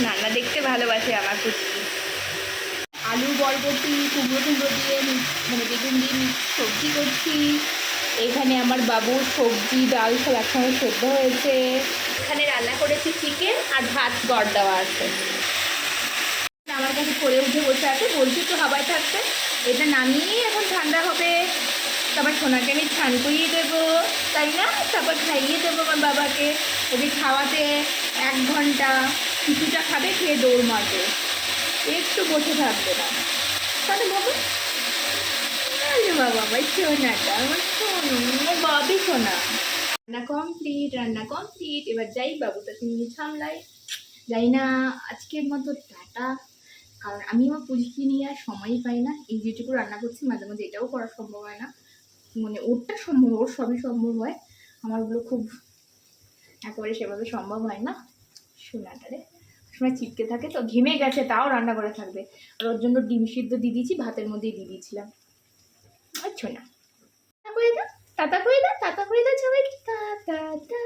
নানা দেখতে ভালোবাসে আমার পুচকি। আলু বরবটি কুমড়ো টুমড়ো দিয়ে মানে বেগুন দিয়ে সবজি করছি। এখানে আমার বাবুর সবজি ডাল সব একসঙ্গে সেদ্ধ হয়েছে। এখানে রান্না করেছি চিকেন আর ভাত গড় দেওয়া আছে। আমার কাছে করে উঠে বসে আছে, বলছি তো হাওয়ায় থাকতে। এটা নামিয়ে এখন ঠান্ডা হবে, তারপর সোনাকে আমি স্নান করিয়ে দেবো, তাই না? তারপর খাইয়ে দেবো আমার বাবাকে। ওকে খাওয়াতে 1 ঘন্টা, কিছুটা খাবে, খেয়ে দৌড় মারবে, একটু বসে থাকবে না। তাহলে বাবা, আরে বাবা আমার সোনাটা, আমার সোনা, আমার বাবি সোনা। রান্না কমপ্লিট, রান্না কমপ্লিট। এবার যাই বাবুটাকে নিয়ে সামলাই। যাই না, আজকের মতো টাটা। কারণ আমি আমার পুজোকে নিয়ে আর সময়ই পাই না। এই যেটুকু রান্না করছি মাঝে মাঝে এটাও করা সম্ভব হয় না। মানে ওরটা সম্ভব, ওর সবই সম্ভব হয়, আমারগুলো খুব একেবারে সেভাবে সম্ভব হয় না। সোনাটারে সময় চিপকে থাকে, তো ঘেমে গেছে তাও রান্না করে থাকবে। আর ওর জন্য ডিম সিদ্ধ দিয়ে দিয়েছি, ভাতের মধ্যেই দিয়ে দিয়েছিলাম। আচ্ছা না, করে দাও, তাতা করে দাও, তাতা করে দাও সবাইকে, তা তা তা।